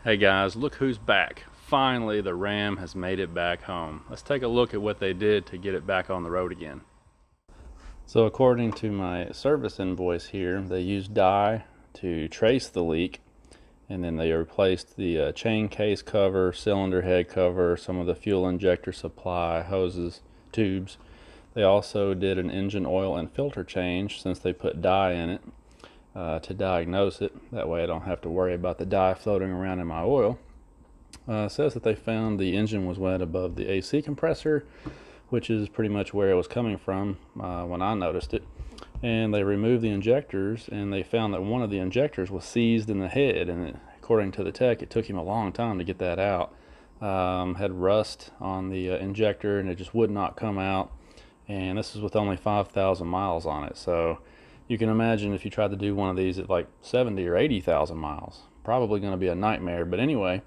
Hey guys, look who's back. Finally, the Ram has made it back home. Let's take a look at what they did to get it back on the road again. So according to my service invoice here, they used dye to trace the leak, and then they replaced the chain case cover, cylinder head cover, some of the fuel injector supply, hoses, tubes. They also did an engine oil and filter change since they put dye in it. To diagnose it. That way I don't have to worry about the dye floating around in my oil. It says that they found the engine was wet above the AC compressor, which is pretty much where it was coming from when I noticed it. And they removed the injectors, and they found that one of the injectors was seized in the head, and according to the tech, it took him a long time to get that out. Had rust on the injector, and it just would not come out. And this is with only 5,000 miles on it, so you can imagine if you tried to do one of these at like 70 or 80,000 miles, probably going to be a nightmare. But anyway,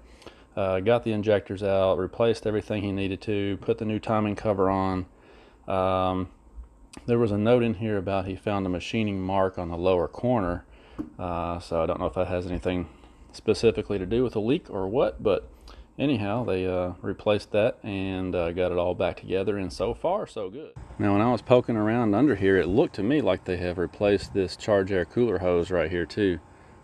got the injectors out, replaced everything he needed to, put the new timing cover on. There was a note in here about he found a machining mark on the lower corner, so I don't know if that has anything specifically to do with the leak or what, but anyhow, they replaced that and got it all back together, and so far so good. Now when I was poking around under here, it looked to me like they have replaced this charge air cooler hose right here too.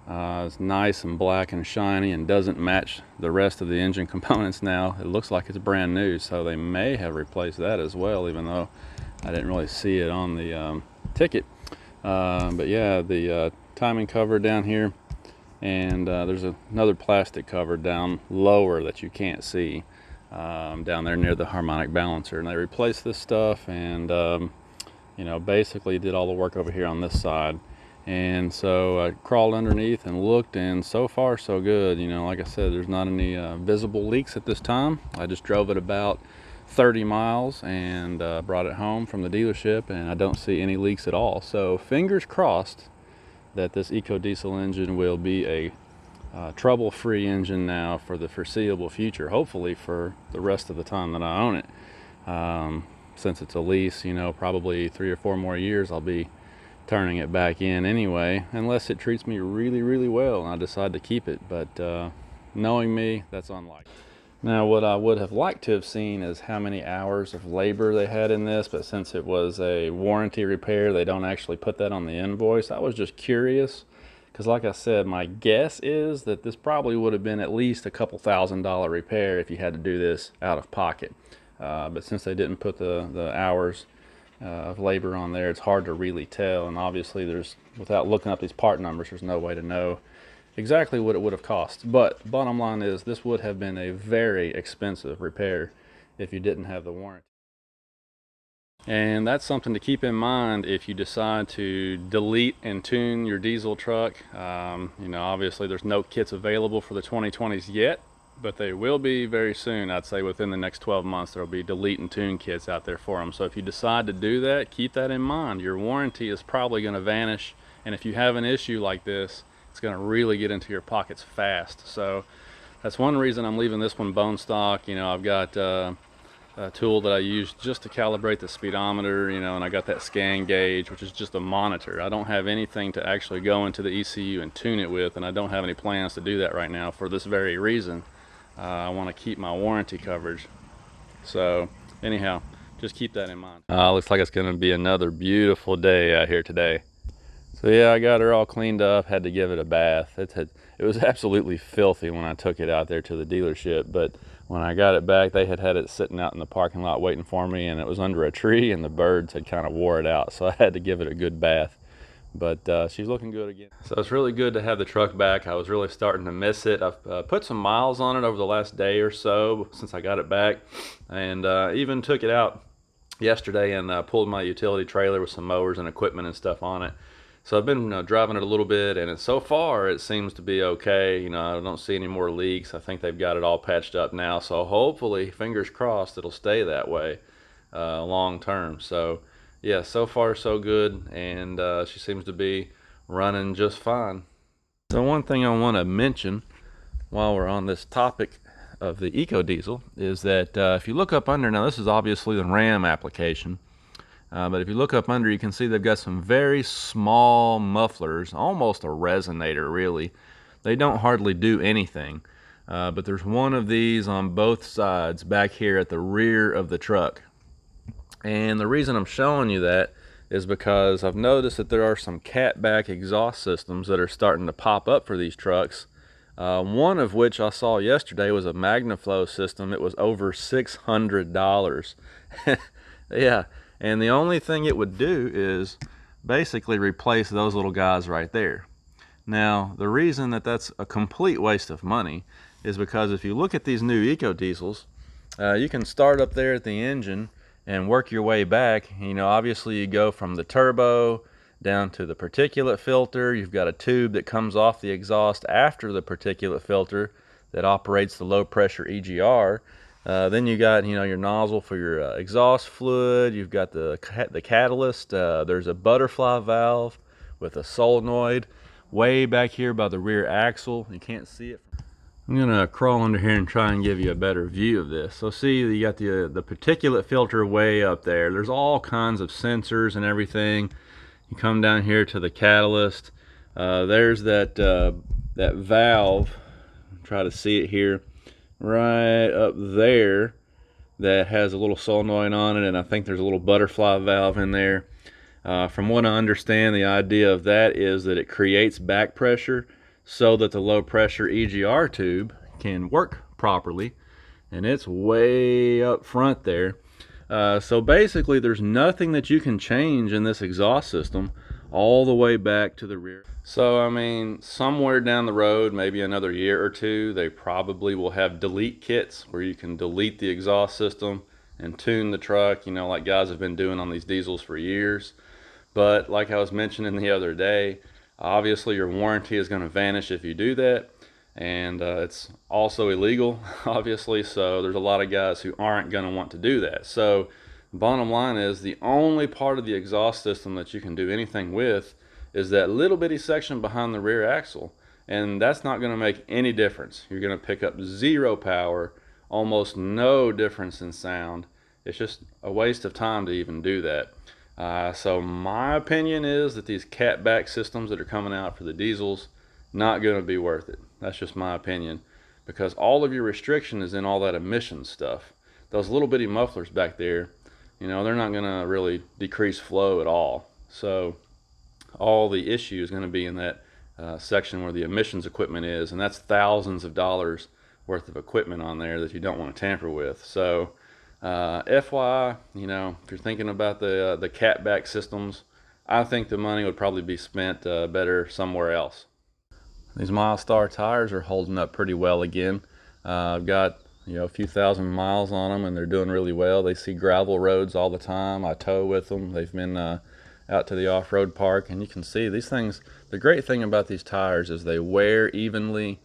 It's nice and black and shiny and doesn't match the rest of the engine components now. It looks like it's brand new, so they may have replaced that as well, even though I didn't really see it on the ticket. But yeah, the timing cover down here, and there's another plastic cover down lower that you can't see down there near the harmonic balancer, and they replaced this stuff and you know, basically did all the work over here on this side. And so I crawled underneath and looked, and so far so good. You know, like I said, there's not any visible leaks at this time. I just drove it about 30 miles and brought it home from the dealership, and I don't see any leaks at all. So fingers crossed that this EcoDiesel engine will be a trouble-free engine now for the foreseeable future, hopefully for the rest of the time that I own it. Since it's a lease, you know, probably 3 or 4 more years I'll be turning it back in anyway, unless it treats me really well and I decide to keep it. But knowing me, that's unlikely. Now what I would have liked to have seen is how many hours of labor they had in this, but since it was a warranty repair, they don't actually put that on the invoice. I was just curious, because like I said, my guess is that this probably would have been at least a couple $1,000 repair if you had to do this out of pocket. But since they didn't put the hours of labor on there, it's hard to really tell, and obviously there's, without looking up these part numbers, there's no way to know exactly what it would have cost. But bottom line is, this would have been a very expensive repair if you didn't have the warranty. And that's something to keep in mind if you decide to delete and tune your diesel truck. You know, obviously there's no kits available for the 2020s yet, but they will be very soon. I'd say within the next 12 months there'll be delete and tune kits out there for them. So if you decide to do that, keep that in mind. Your warranty is probably going to vanish, and if you have an issue like this, it's going to really get into your pockets fast. So that's one reason I'm leaving this one bone stock. You know, I've got a tool that I use just to calibrate the speedometer, you know, and I got that scan gauge, which is just a monitor. I don't have anything to actually go into the ECU and tune it with, and I don't have any plans to do that right now for this very reason. I want to keep my warranty coverage. So anyhow, just keep that in mind. Looks like it's going to be another beautiful day out here today. So yeah, I got her all cleaned up, had to give it a bath. It was absolutely filthy when I took it out there to the dealership, but when I got it back, they had it sitting out in the parking lot waiting for me, and it was under a tree, and the birds had kind of wore it out, so I had to give it a good bath. But she's looking good again. So it's really good to have the truck back. I was really starting to miss it. I've put some miles on it over the last day or so since I got it back, and even took it out yesterday and pulled my utility trailer with some mowers and equipment and stuff on it. So I've been driving it a little bit, and so far it seems to be okay. You know, I don't see any more leaks. I think they've got it all patched up now, so hopefully, fingers crossed, it'll stay that way long term. So yeah, so far so good, and she seems to be running just fine. So one thing I want to mention while we're on this topic of the EcoDiesel is that if you look up under, now this is obviously the RAM application, but if you look up under, you can see they've got some very small mufflers, almost a resonator really. They don't hardly do anything, but there's one of these on both sides back here at the rear of the truck. And the reason I'm showing you that is because I've noticed that there are some catback exhaust systems that are starting to pop up for these trucks. One of which I saw yesterday was a MagnaFlow system. It was over $600. Yeah, and the only thing it would do is basically replace those little guys right there. Now, the reason that that's a complete waste of money is because if you look at these new EcoDiesels, you can start up there at the engine and work your way back. You know, obviously you go from the turbo down to the particulate filter. You've got a tube that comes off the exhaust after the particulate filter that operates the low pressure EGR. Then you got, you know, your nozzle for your exhaust fluid. You've got the catalyst. There's a butterfly valve with a solenoid way back here by the rear axle. You can't see it. I'm gonna crawl under here and try and give you a better view of this. So see, you got the particulate filter way up there. There's all kinds of sensors and everything. You come down here to the catalyst. There's that that valve. Try to see it here, right up there, that has a little solenoid on it, and I think there's a little butterfly valve in there. From what I understand, the idea of that is that it creates back pressure so that the low pressure EGR tube can work properly, and it's way up front there. So basically there's nothing that you can change in this exhaust system all the way back to the rear. So I mean, somewhere down the road, maybe another year or two, they probably will have delete kits where you can delete the exhaust system and tune the truck, you know, like guys have been doing on these diesels for years. But like I was mentioning the other day, obviously your warranty is going to vanish if you do that, and it's also illegal, obviously, so there's a lot of guys who aren't going to want to do that. So bottom line is, the only part of the exhaust system that you can do anything with is that little bitty section behind the rear axle, and that's not going to make any difference. You're going to pick up zero power, almost no difference in sound. It's just a waste of time to even do that. So my opinion is that these catback systems that are coming out for the diesels, not going to be worth it. That's just my opinion, because all of your restriction is in all that emissions stuff. Those little bitty mufflers back there, you know, they're not going to really decrease flow at all. So all the issue is going to be in that section where the emissions equipment is, and that's thousands of dollars worth of equipment on there that you don't want to tamper with. So FYI, you know, if you're thinking about the catback systems, I think the money would probably be spent better somewhere else. These Milestar tires are holding up pretty well again. I've got, you know, a few thousand miles on them, and they're doing really well. They see gravel roads all the time. I tow with them. They've been out to the off-road park, and you can see these things. The great thing about these tires is they wear evenly,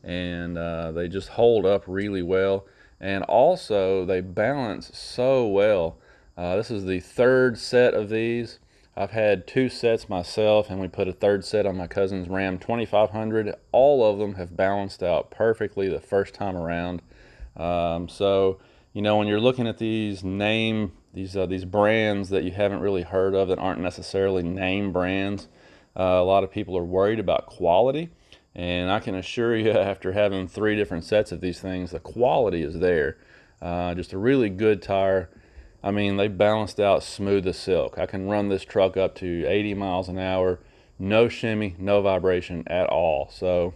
and they just hold up really well. And also they balance so well. This is the third set of these. I've had 2 sets myself, and we put a third set on my cousin's Ram 2500. All of them have balanced out perfectly the first time around. So, you know, when you're looking at these brands that you haven't really heard of, that aren't necessarily name brands, a lot of people are worried about quality. And I can assure you, after having 3 different sets of these things, the quality is there. Just a really good tire. I mean, they balanced out smooth as silk. I can run this truck up to 80 miles an hour, no shimmy, no vibration at all. So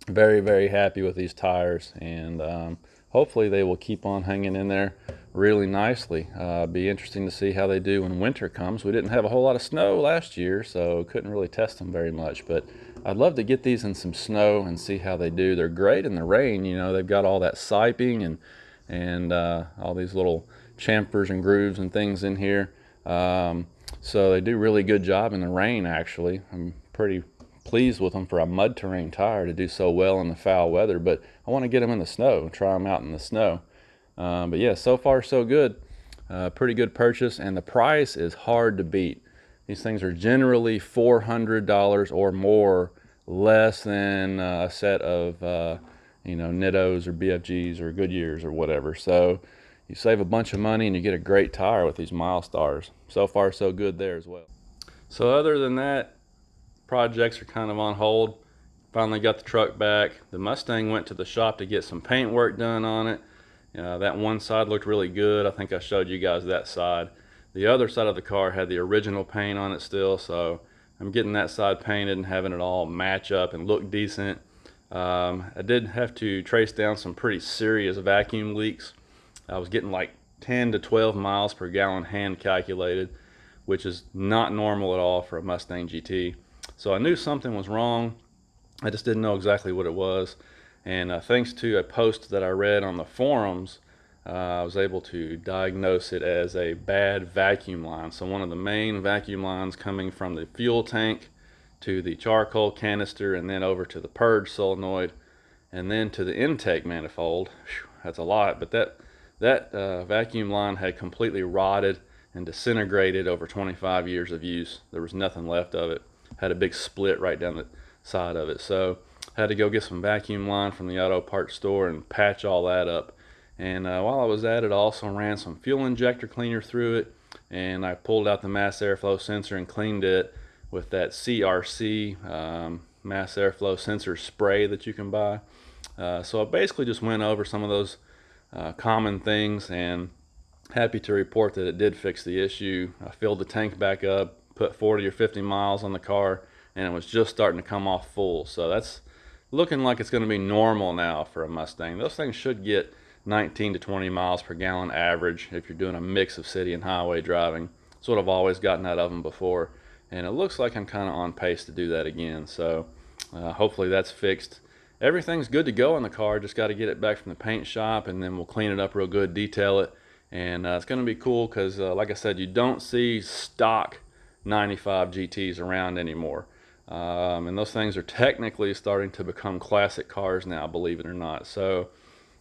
very, very happy with these tires, and hopefully they will keep on hanging in there really nicely. Be interesting to see how they do when winter comes. We didn't have a whole lot of snow last year, so couldn't really test them very much, but I'd love to get these in some snow and see how they do. They're great in the rain. You know, they've got all that siping and all these little chamfers and grooves and things in here. So they do really good job in the rain, actually. I'm pretty pleased with them for a mud terrain tire to do so well in the foul weather, but I want to get them in the snow, try them out in the snow. But yeah, so far so good. Pretty good purchase, and the price is hard to beat. These things are generally $400 or more less than a set of you know, Nittos or BFGs or Goodyears or whatever. So you save a bunch of money and you get a great tire with these Milestars. So far so good there as well. So other than that, projects are kind of on hold. Finally got the truck back. The Mustang went to the shop to get some paint work done on it. That one side looked really good. I think I showed you guys that side. The other side of the car had the original paint on it still, so I'm getting that side painted and having it all match up and look decent. I did have to trace down some pretty serious vacuum leaks. I was getting like 10 to 12 miles per gallon hand calculated, which is not normal at all for a Mustang GT. So I knew something was wrong. I just didn't know exactly what it was. And thanks to a post that I read on the forums, I was able to diagnose it as a bad vacuum line. So one of the main vacuum lines coming from the fuel tank to the charcoal canister, and then over to the purge solenoid, and then to the intake manifold. Whew, that's a lot, but that vacuum line had completely rotted and disintegrated over 25 years of use. There was nothing left of it. Had a big split right down the side of it. So I had to go get some vacuum line from the auto parts store and patch all that up. And while I was at it, I also ran some fuel injector cleaner through it, and I pulled out the mass airflow sensor and cleaned it with that CRC mass airflow sensor spray that you can buy. So I basically just went over some of those common things, and happy to report that it did fix the issue. I filled the tank back up, put 40 or 50 miles on the car, and it was just starting to come off full. So that's looking like it's going to be normal now for a Mustang. Those things should get 19 to 20 miles per gallon average if you're doing a mix of city and highway driving. That's what I've always gotten out of them before, and it looks like I'm kind of on pace to do that again. So hopefully that's fixed. Everything's good to go in the car, just got to get it back from the paint shop, and then we'll clean it up real good, detail it, and it's going to be cool because like I said, you don't see stock 95 GTs around anymore. And those things are technically starting to become classic cars now, believe it or not. So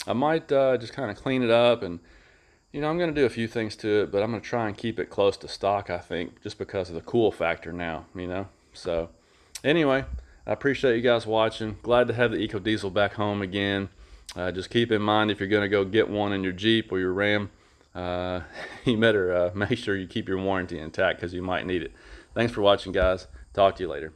I might just kind of clean it up, and I'm going to do a few things to it, but I'm going to try and keep it close to stock, I think, just because of the cool factor now, So anyway, I appreciate you guys watching. Glad to have the EcoDiesel back home again. Just keep in mind, if you're going to go get one in your Jeep or your Ram, you better make sure you keep your warranty intact because you might need it. Thanks for watching, guys. Talk to you later.